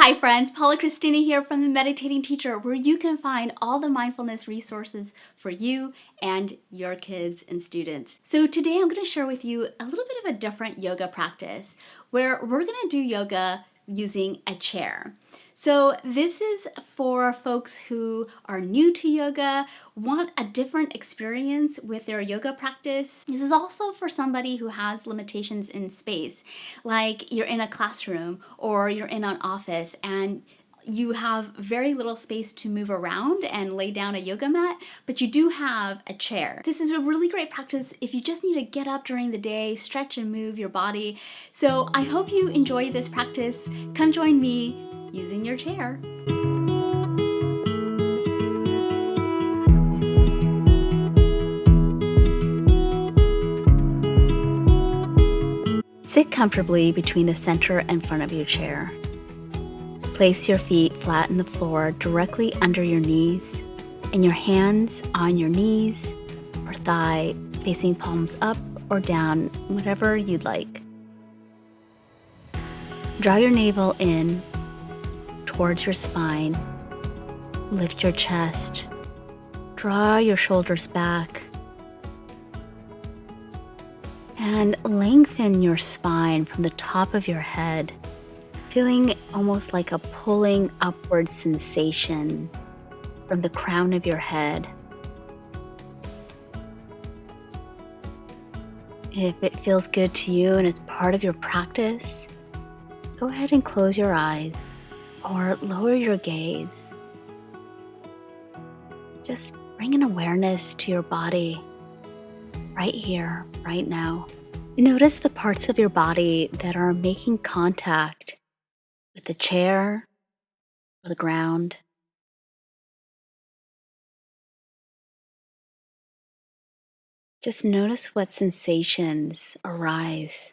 Hi friends, Paula Christina here from the Meditating Teacher, where you can find all the mindfulness resources for you and your kids and students. So today I'm going to share with you a little bit of a different yoga practice where we're going to do yoga using a chair. So this is for folks who are new to yoga, want a different experience with their yoga practice. This is also for somebody who has limitations in space, like you're in a classroom or you're in an office and you have very little space to move around and lay down a yoga mat, but you do have a chair. This is a really great practice if you just need to get up during the day, stretch and move your body. So I hope you enjoy this practice. Come join me using your chair. Sit comfortably between the center and front of your chair. Place your feet flat on the floor directly under your knees and your hands on your knees or thigh, facing palms up or down, whatever you'd like. Draw your navel in towards your spine. Lift your chest. Draw your shoulders back. And lengthen your spine from the top of your head, feeling almost like a pulling upward sensation from the crown of your head. If it feels good to you and it's part of your practice, go ahead and close your eyes or lower your gaze. Just bring an awareness to your body right here, right now. Notice the parts of your body that are making contact with the chair or the ground. Just notice what sensations arise.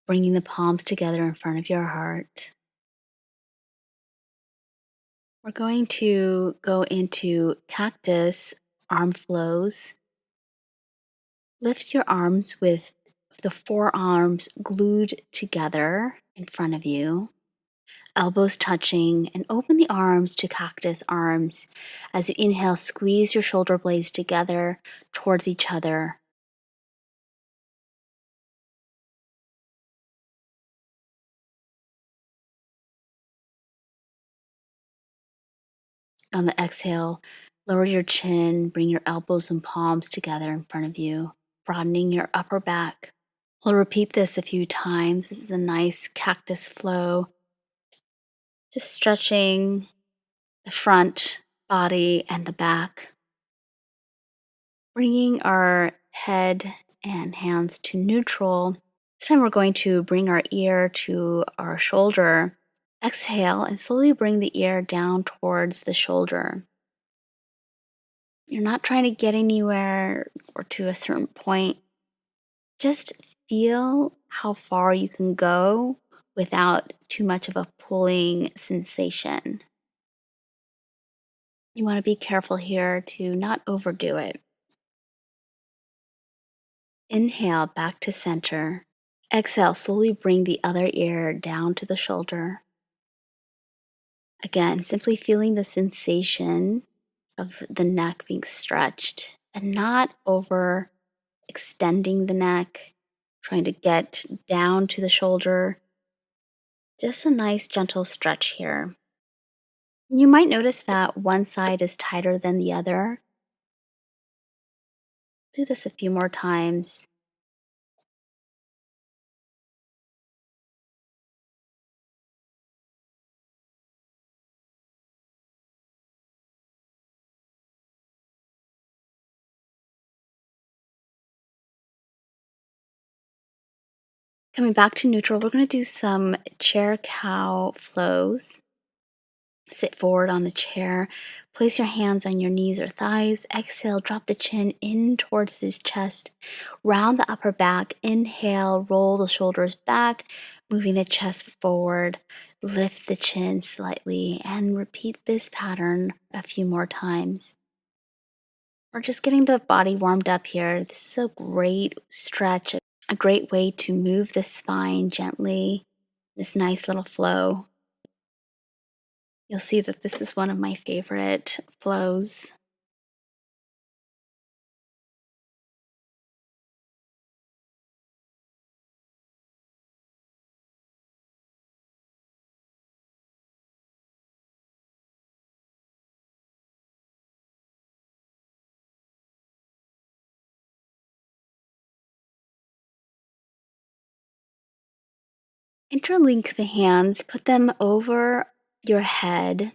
Bringing the palms together in front of your heart. We're going to go into Cactus Arm Flows. Lift your arms with the forearms glued together in front of you, elbows touching, and open the arms to cactus arms. As you inhale, squeeze your shoulder blades together towards each other. On the exhale, lower your chin, bring your elbows and palms together in front of you, broadening your upper back. We'll repeat this a few times. This is a nice cactus flow. Just stretching the front body and the back. Bringing our head and hands to neutral. This time we're going to bring our ear to our shoulder. Exhale and slowly bring the ear down towards the shoulder. You're not trying to get anywhere or to a certain point. Just feel how far you can go without too much of a pulling sensation. You want to be careful here to not overdo it. Inhale back to center. Exhale, slowly bring the other ear down to the shoulder. Again, simply feeling the sensation of the neck being stretched and not over extending the neck, trying to get down to the shoulder. Just a nice gentle stretch here. You might notice that one side is tighter than the other. Do this a few more times. Coming back to neutral, we're going to do some chair cow flows. Sit forward on the chair. Place your hands on your knees or thighs. Exhale, drop the chin in towards this chest. Round the upper back. Inhale, roll the shoulders back, moving the chest forward. Lift the chin slightly and repeat this pattern a few more times. We're just getting the body warmed up here. This is a great stretch, a great way to move the spine gently, this nice little flow. You'll see that this is one of my favorite flows. Interlink the hands, put them over your head,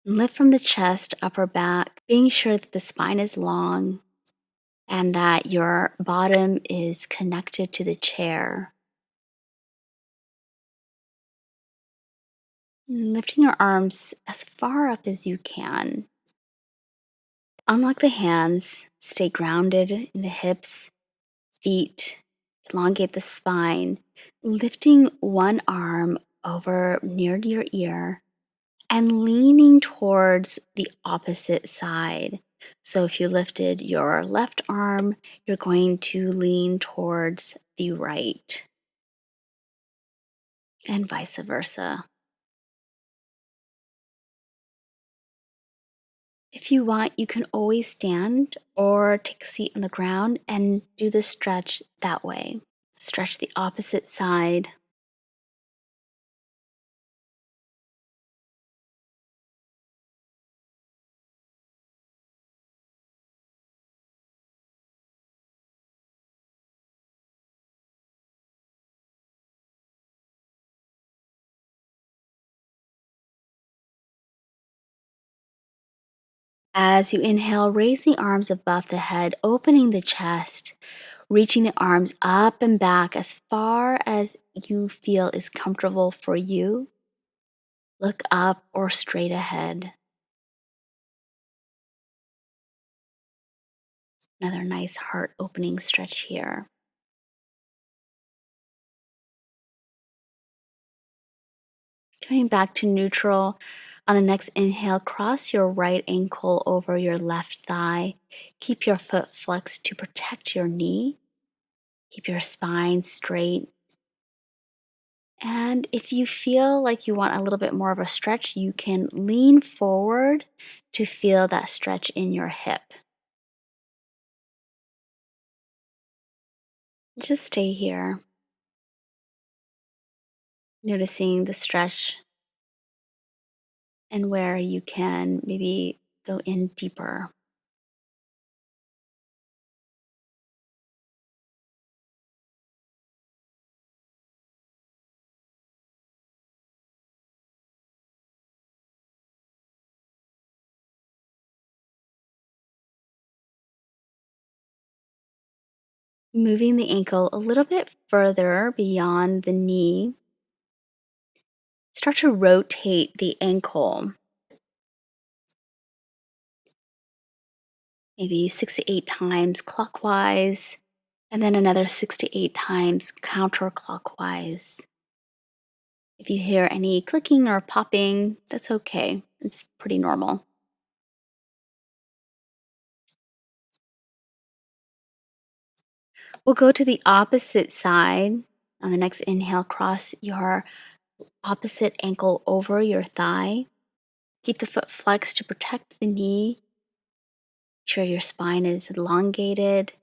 lift from the chest, upper back, being sure that the spine is long and that your bottom is connected to the chair. Lifting your arms as far up as you can. Unlock the hands, stay grounded in the hips, feet, elongate the spine, lifting one arm over near your ear and leaning towards the opposite side. So if you lifted your left arm, you're going to lean towards the right, and vice versa. If you want, you can always stand or take a seat on the ground and do the stretch that way. Stretch the opposite side. As you inhale, raise the arms above the head, opening the chest, reaching the arms up and back as far as you feel is comfortable for you. Look up or straight ahead. Another nice heart opening stretch here. Coming back to neutral. On the next inhale, cross your right ankle over your left thigh. Keep your foot flexed to protect your knee. Keep your spine straight. And if you feel like you want a little bit more of a stretch, you can lean forward to feel that stretch in your hip. Just stay here, noticing the stretch and where you can maybe go in deeper. Moving the ankle a little bit further beyond the knee. Start to rotate the ankle, maybe 6 to 8 times clockwise, and then another 6 to 8 times counterclockwise. If you hear any clicking or popping, that's okay. It's pretty normal. We'll go to the opposite side. On the next inhale, cross your opposite ankle over your thigh. Keep the foot flexed to protect the knee. Make sure your spine is elongated.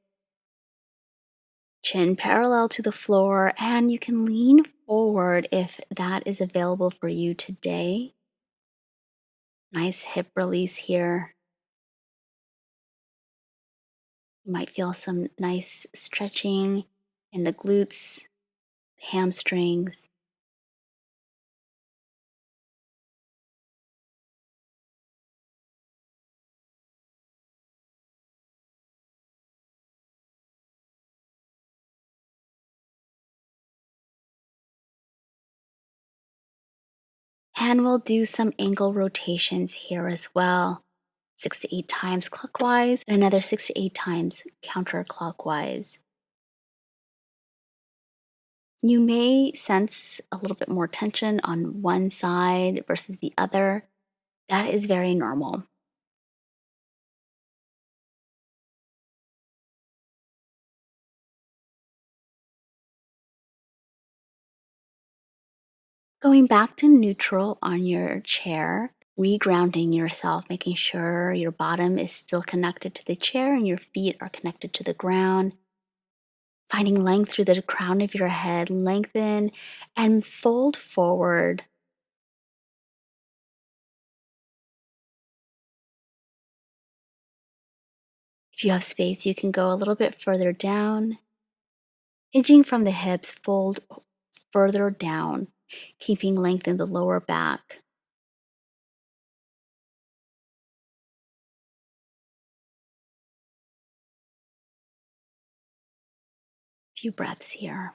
Chin parallel to the floor, and you can lean forward if that is available for you today. Nice hip release here. You might feel some nice stretching in the glutes, hamstrings. And we'll do some ankle rotations here as well. 6 to 8 times clockwise and another 6 to 8 times counterclockwise. You may sense a little bit more tension on one side versus the other. That is very normal. Going back to neutral on your chair, regrounding yourself, making sure your bottom is still connected to the chair and your feet are connected to the ground. Finding length through the crown of your head, lengthen and fold forward. If you have space, you can go a little bit further down. Hinging from the hips, fold further down, keeping length in the lower back. Few breaths here.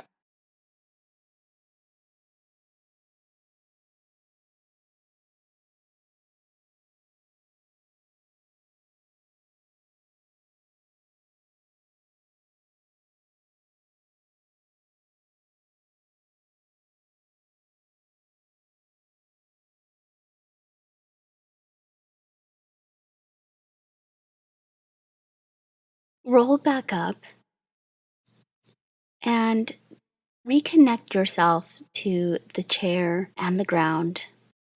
Roll back up and reconnect yourself to the chair and the ground.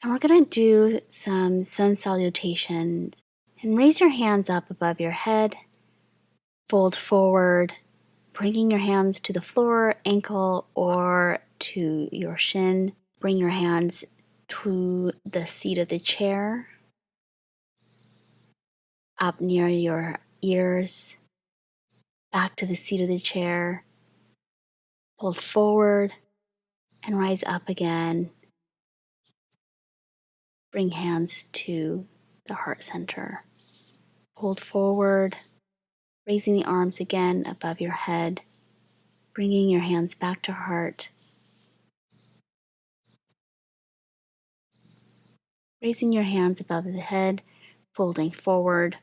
And we're going to do some sun salutations. And raise your hands up above your head. Fold forward, bringing your hands to the floor, ankle, or to your shin. Bring your hands to the seat of the chair, up near your ears, back to the seat of the chair. Fold forward and rise up again. Bring hands to the heart center. Fold forward, raising the arms again above your head, bringing your hands back to heart. Raising your hands above the head, folding forward.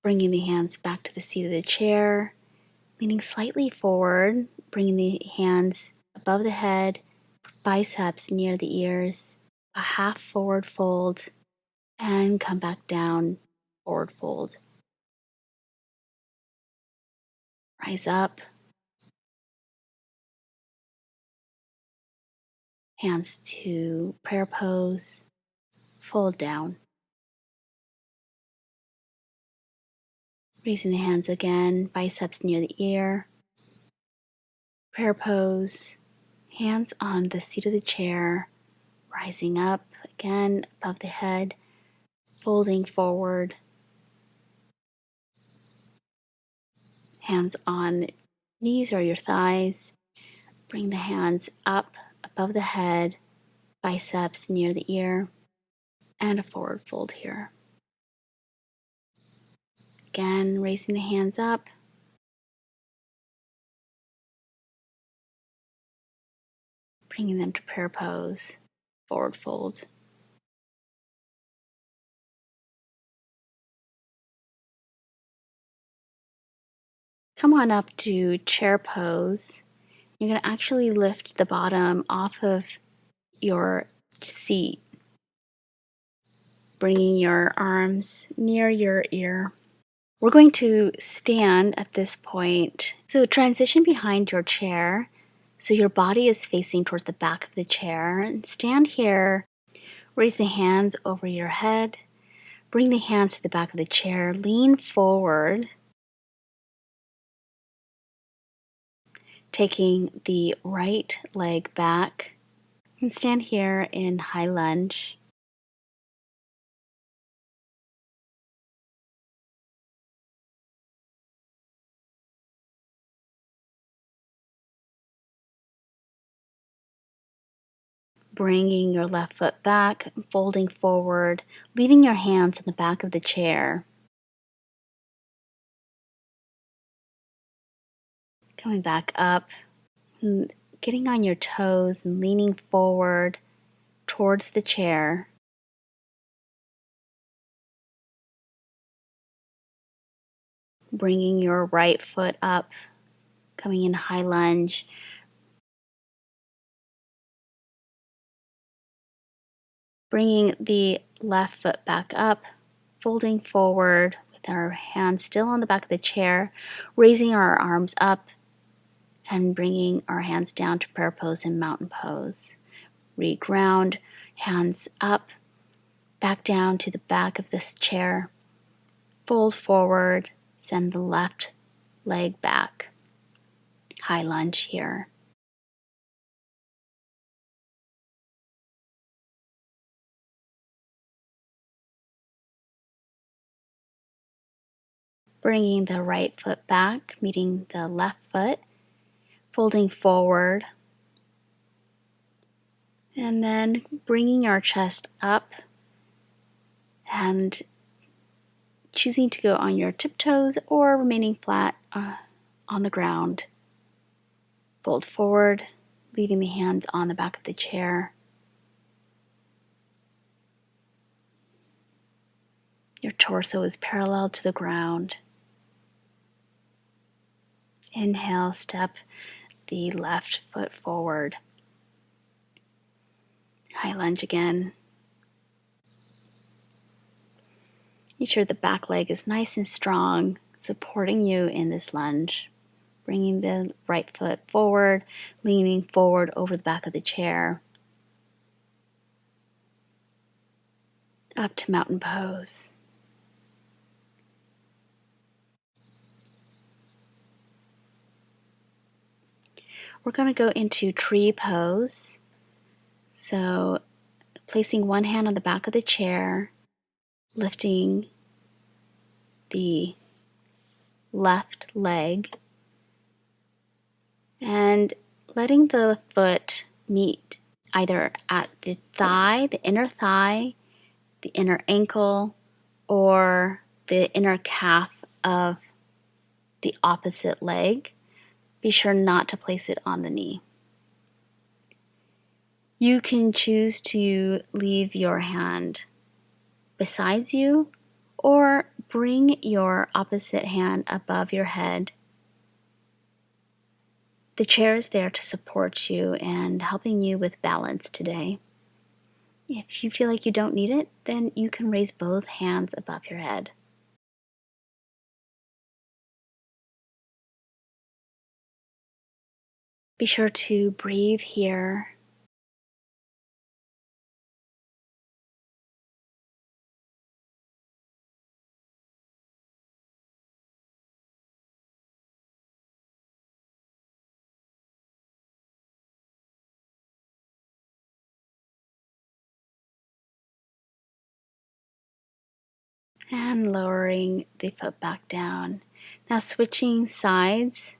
Bringing the hands back to the seat of the chair, leaning slightly forward, bringing the hands above the head, biceps near the ears, a half forward fold, and come back down, forward fold. Rise up, hands to prayer pose, fold down. Raising the hands again, biceps near the ear, prayer pose, hands on the seat of the chair, rising up again above the head, folding forward, hands on knees or your thighs. Bring the hands up above the head, biceps near the ear, and a forward fold here. Again, raising the hands up, bringing them to prayer pose, forward fold. Come on up to chair pose. You're going to actually lift the bottom off of your seat, bringing your arms near your ear. We're going to stand at this point. So transition behind your chair so your body is facing towards the back of the chair. And stand here, raise the hands over your head, bring the hands to the back of the chair, lean forward, taking the right leg back, and stand here in high lunge. Bringing your left foot back, folding forward, leaving your hands on the back of the chair. Coming back up, and getting on your toes and leaning forward towards the chair. Bringing your right foot up, coming in high lunge. Bringing the left foot back up, folding forward with our hands still on the back of the chair, raising our arms up and bringing our hands down to prayer pose and mountain pose. Reground, hands up, back down to the back of this chair. Fold forward, send the left leg back. High lunge here. Bringing the right foot back, meeting the left foot, folding forward, and then bringing our chest up and choosing to go on your tiptoes or remaining flat on the ground. Fold forward, leaving the hands on the back of the chair. Your torso is parallel to the ground. Inhale, step the left foot forward. High lunge again. Make sure the back leg is nice and strong, supporting you in this lunge. Bringing the right foot forward, leaning forward over the back of the chair. Up to mountain pose. We're going to go into tree pose. So placing one hand on the back of the chair, lifting the left leg, and letting the foot meet either at the thigh, the inner ankle, or the inner calf of the opposite leg. Be sure not to place it on the knee. You can choose to leave your hand beside you or bring your opposite hand above your head. The chair is there to support you and helping you with balance today. If you feel like you don't need it, then you can raise both hands above your head. Be sure to breathe here. And lowering the foot back down. Now switching sides,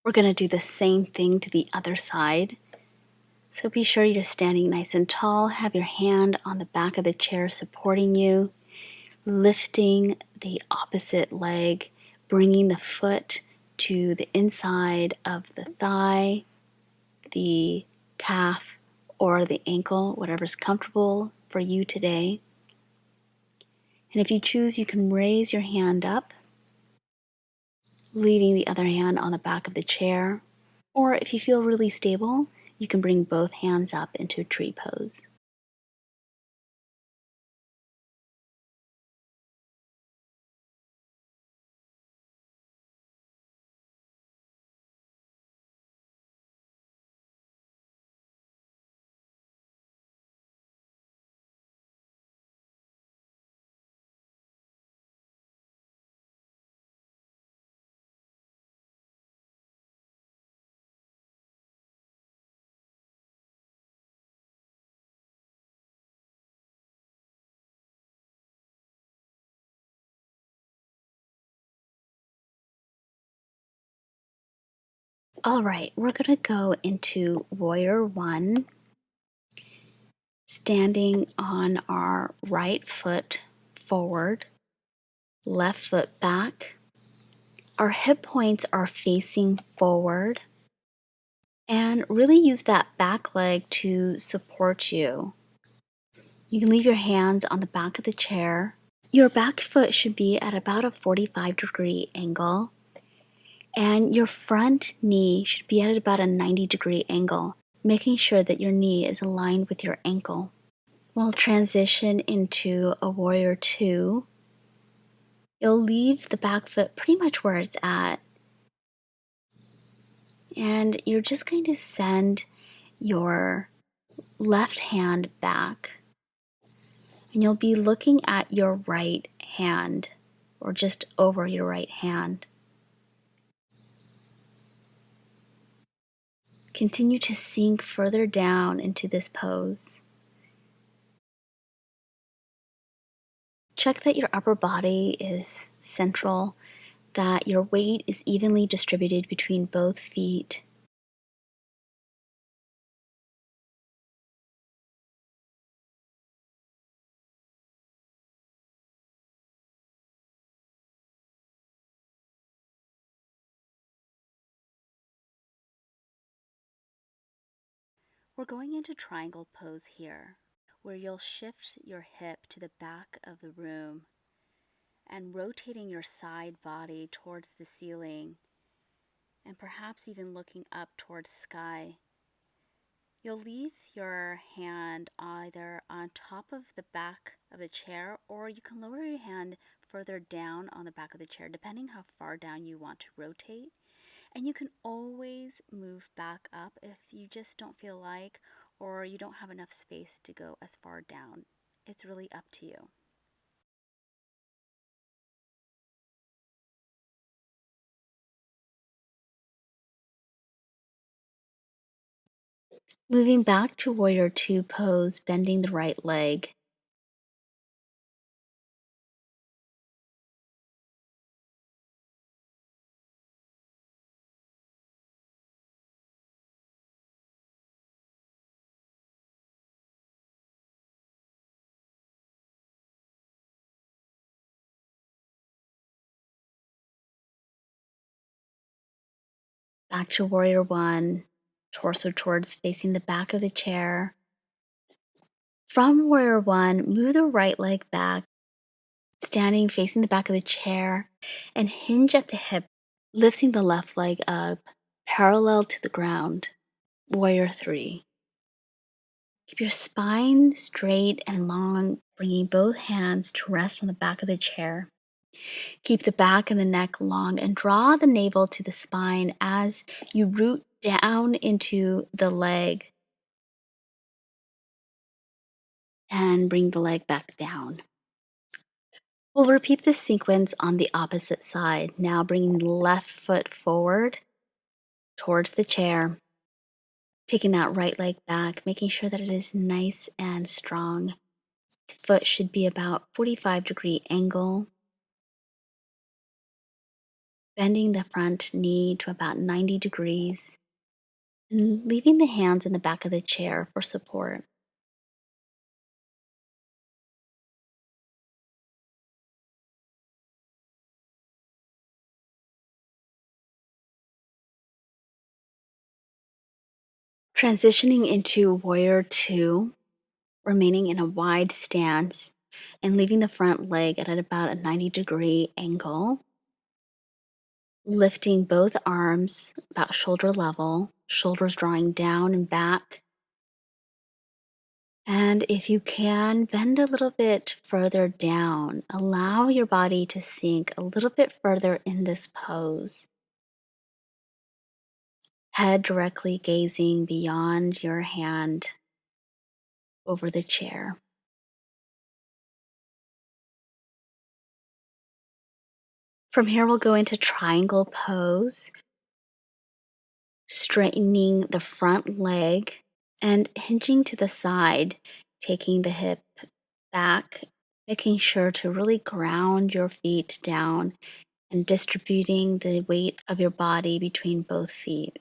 we're going to do the same thing to the other side. So be sure you're standing nice and tall. Have your hand on the back of the chair supporting you. Lifting the opposite leg, bringing the foot to the inside of the thigh, the calf, or the ankle, whatever's comfortable for you today. And if you choose, you can raise your hand up, leaving the other hand on the back of the chair. Or if you feel really stable, you can bring both hands up into a tree pose. All right, we're going to go into Warrior One, standing on our right foot forward, left foot back. Our hip points are facing forward, and really use that back leg to support you. You can leave your hands on the back of the chair. Your back foot should be at about a 45-degree angle, and your front knee should be at about a 90-degree angle, making sure that your knee is aligned with your ankle. We'll transition into a Warrior Two. You'll leave the back foot pretty much where it's at, And you're just going to send your left hand back. And you'll be looking at your right hand or just over your right hand. Continue to sink further down into this pose. Check that your upper body is central, that your weight is evenly distributed between both feet. We're going into triangle pose here, where you'll shift your hip to the back of the room and rotating your side body towards the ceiling and perhaps even looking up towards sky. You'll leave your hand either on top of the back of the chair, or you can lower your hand further down on the back of the chair, depending how far down you want to rotate. And you can always move back up if you just don't feel like, or you don't have enough space to go as far down. It's really up to you. Moving back to Warrior Two pose, bending the right leg. Back to Warrior One, torso towards facing the back of the chair. From Warrior One, move the right leg back, standing facing the back of the chair, and hinge at the hip, lifting the left leg up, parallel to the ground. Warrior Three. Keep your spine straight and long, bringing both hands to rest on the back of the chair. Keep the back and the neck long and draw the navel to the spine as you root down into the leg and bring the leg back down. We'll repeat this sequence on the opposite side. Now bringing the left foot forward towards the chair, taking that right leg back, making sure that it is nice and strong. The foot should be about 45-degree angle, bending the front knee to about 90 degrees, and leaving the hands in the back of the chair for support. Transitioning into Warrior Two, remaining in a wide stance and leaving the front leg at about a 90-degree angle. Lifting both arms about shoulder level, shoulders drawing down and back. And if you can, bend a little bit further down. Allow your body to sink a little bit further in this pose. Head directly gazing beyond your hand over the chair. From here, we'll go into triangle pose, straightening the front leg and hinging to the side, taking the hip back, making sure to really ground your feet down and distributing the weight of your body between both feet.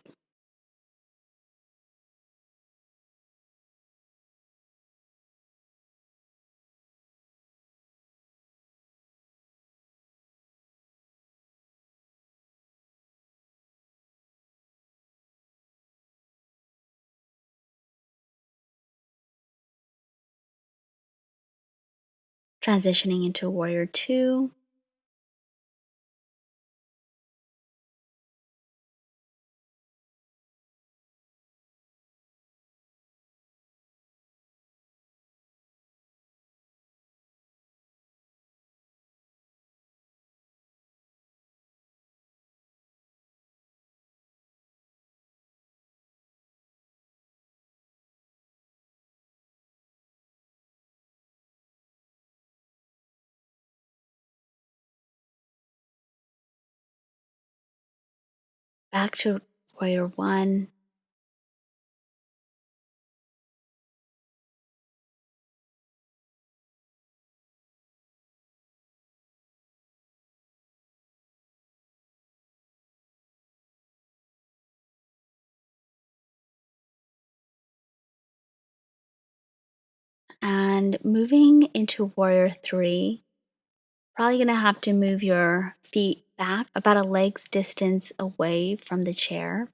Transitioning into Warrior Two. back to warrior one. And moving into warrior three, probably going to have to move your feet back about a leg's distance away from the chair.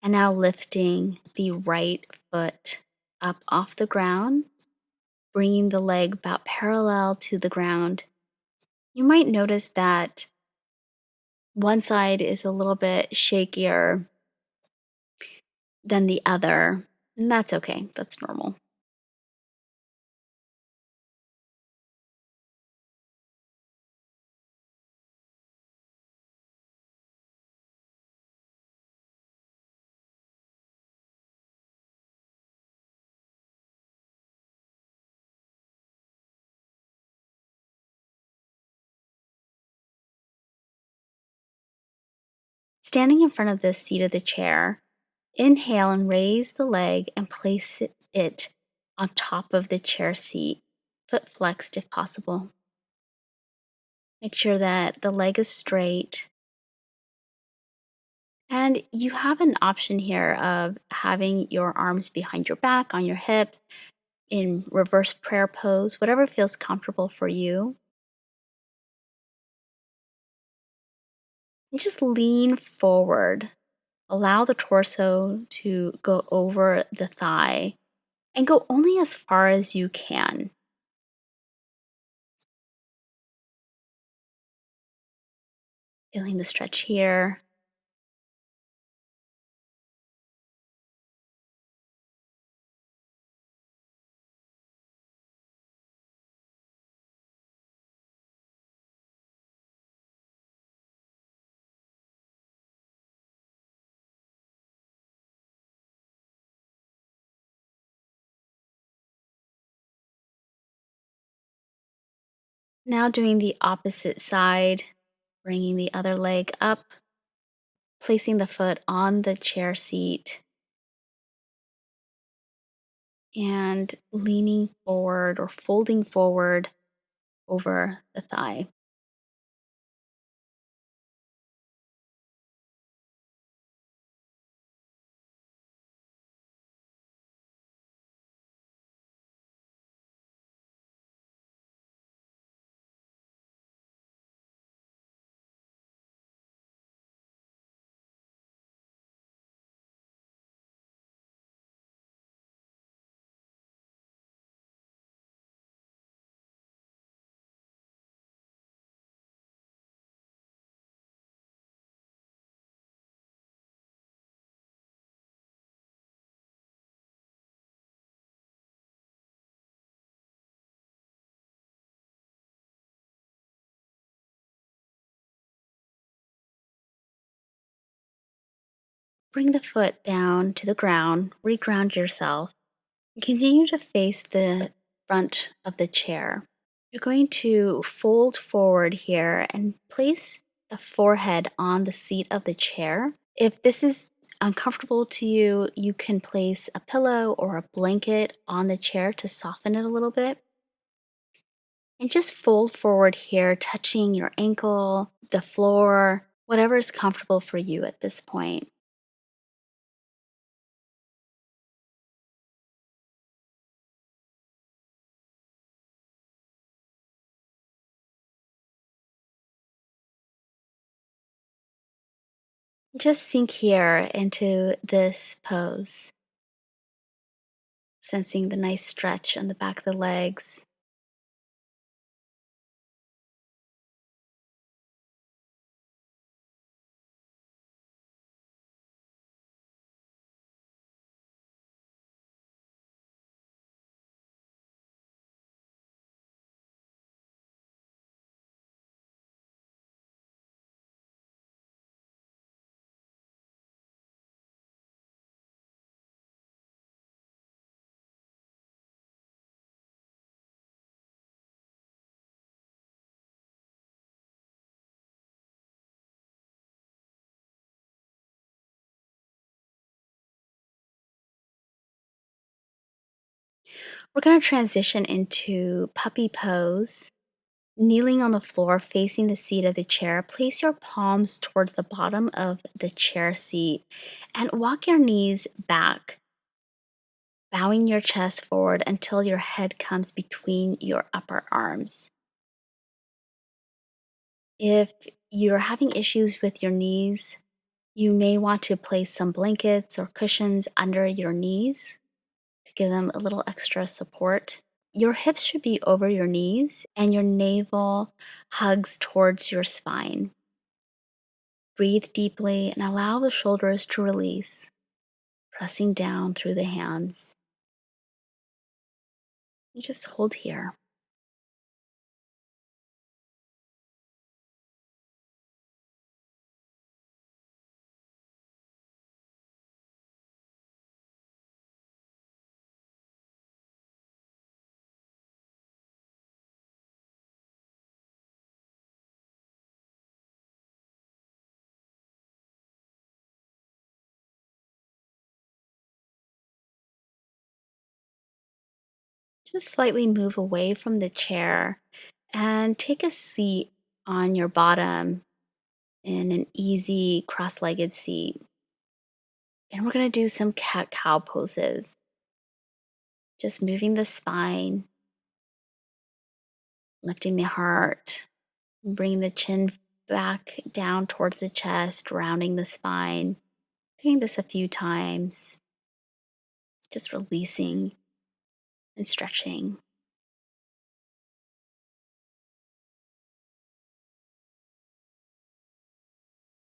And now lifting the right foot up off the ground, bringing the leg about parallel to the ground. You might notice that one side is a little bit shakier than the other, and that's okay. That's normal. Standing in front of the seat of the chair, inhale and raise the leg and place it on top of the chair seat, foot flexed if possible. Make sure that the leg is straight. And you have an option here of having your arms behind your back, on your hip, in reverse prayer pose, whatever feels comfortable for you. And just lean forward. Allow the torso to go over the thigh and go only as far as you can. Feeling the stretch here. Now doing the opposite side, bringing the other leg up, placing the foot on the chair seat, and leaning forward or folding forward over the thigh. Bring the foot down to the ground, reground yourself, and continue to face the front of the chair. You're going to fold forward here and place the forehead on the seat of the chair. If this is uncomfortable to you, you can place a pillow or a blanket on the chair to soften it a little bit. And just fold forward here, touching your ankle, the floor, whatever is comfortable for you at this point. Just sink here into this pose, sensing the nice stretch on the back of the legs. We're going to transition into puppy pose. Kneeling on the floor facing the seat of the chair, place your palms towards the bottom of the chair seat and walk your knees back, bowing your chest forward until your head comes between your upper arms. If you're having issues with your knees, you may want to place some blankets or cushions under your knees to give them a little extra support. Your hips should be over your knees and your navel hugs towards your spine. Breathe deeply and allow the shoulders to release, pressing down through the hands. You just hold here. Just slightly move away from the chair and take a seat on your bottom in an easy cross legged seat. And we're going to do some cat cow poses. Just moving the spine, lifting the heart, bringing the chin back down towards the chest, rounding the spine. Doing this a few times, just releasing and stretching.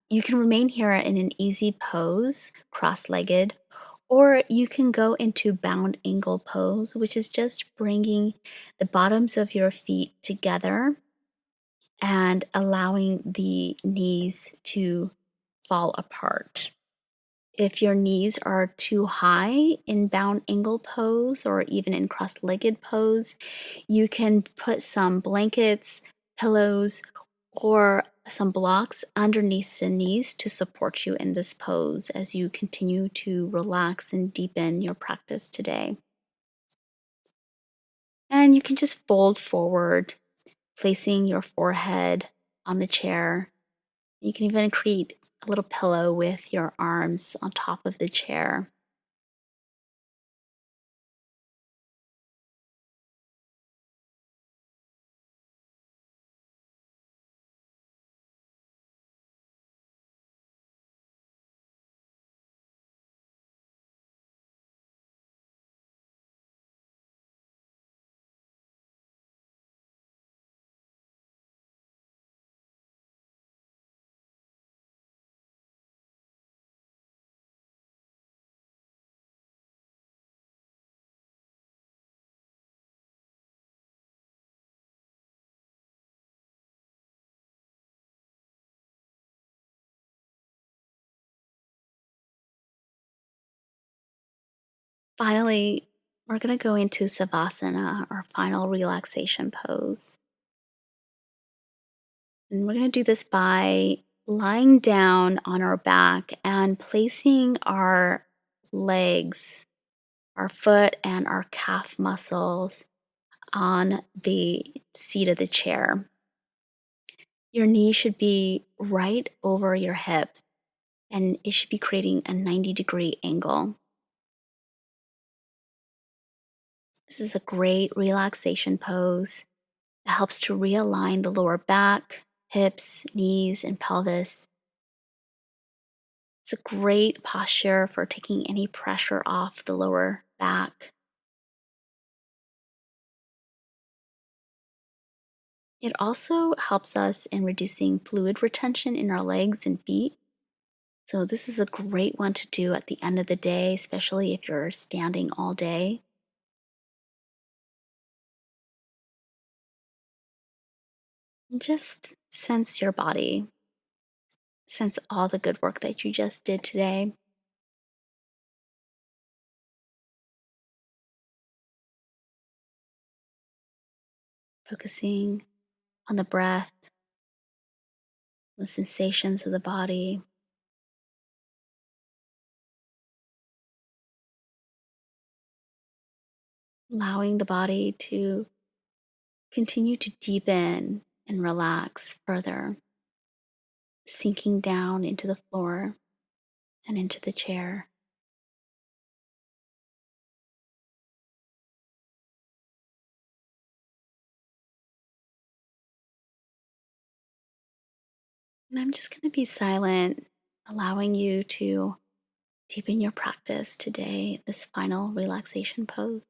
You can remain here in an easy pose, cross legged, or you can go into bound angle pose, which is just bringing the bottoms of your feet together and allowing the knees to fall apart. If your knees are too high in bound angle pose or even in cross legged pose, you can put some blankets, pillows, or some blocks underneath the knees to support you in this pose as you continue to relax and deepen your practice today. And you can just fold forward, placing your forehead on the chair. You can even create a little pillow with your arms on top of the chair. Finally, we're going to go into Savasana, our final relaxation pose. And we're going to do this by lying down on our back and placing our legs, our foot, and our calf muscles on the seat of the chair. Your knee should be right over your hip and it should be creating a 90-degree angle. This is a great relaxation pose. It helps to realign the lower back, hips, knees, and pelvis. It's a great posture for taking any pressure off the lower back. It also helps us in reducing fluid retention in our legs and feet. So, this is a great one to do at the end of the day, especially if you're standing all day. And just sense your body, sense all the good work that you just did today. Focusing on the breath, the sensations of the body. allowing the body to continue to deepen and relax further, sinking down into the floor and into the chair. And I'm just going to be silent, allowing you to deepen your practice today, this final relaxation pose.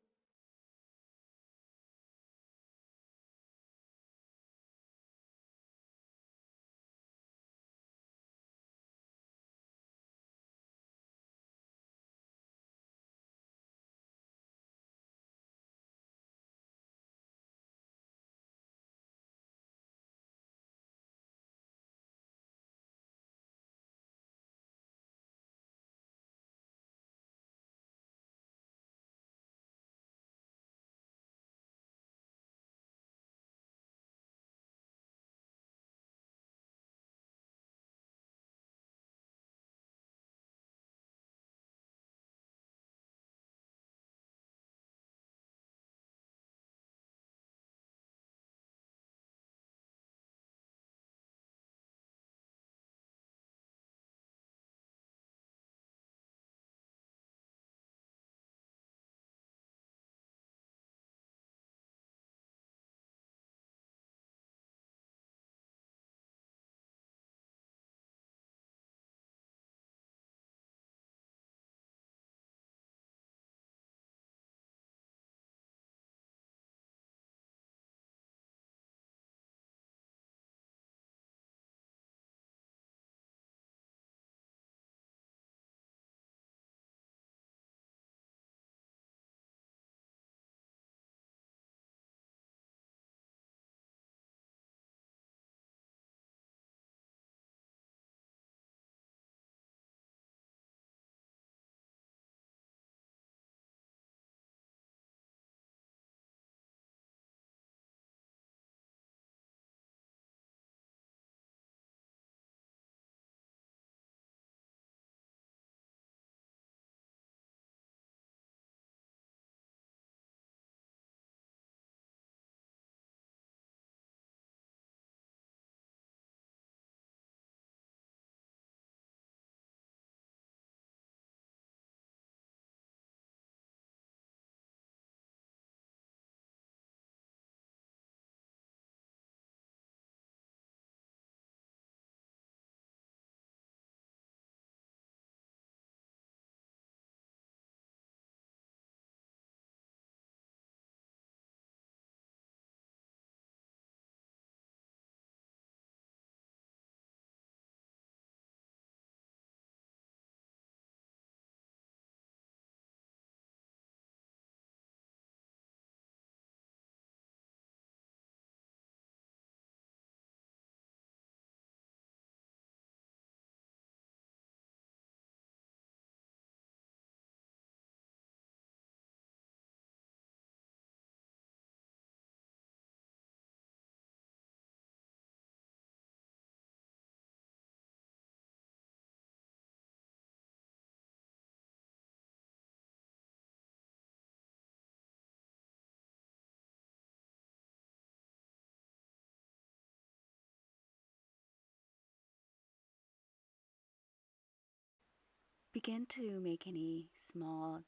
Begin to make any small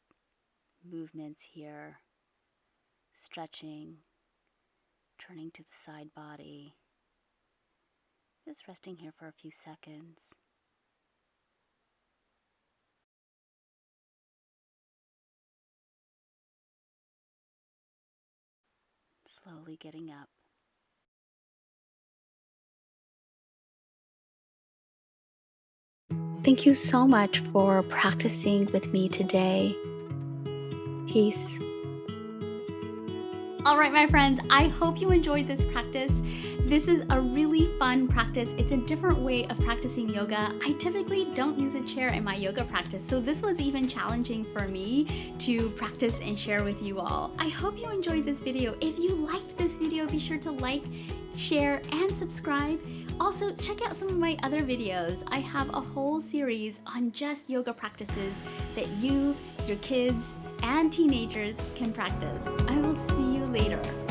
movements here, stretching, turning to the side body, just resting here for a few seconds. Slowly getting up. Thank you so much for practicing with me today. Peace. All right, my friends, I hope you enjoyed this practice. This is a really fun practice. It's a different way of practicing yoga. I typically don't use a chair in my yoga practice, so this was even challenging for me to practice and share with you all. I hope you enjoyed this video. If you liked this video, be sure to like, share, and subscribe. Also, check out some of my other videos. I have a whole series on just yoga practices that you, your kids, and teenagers can practice. I will see you later.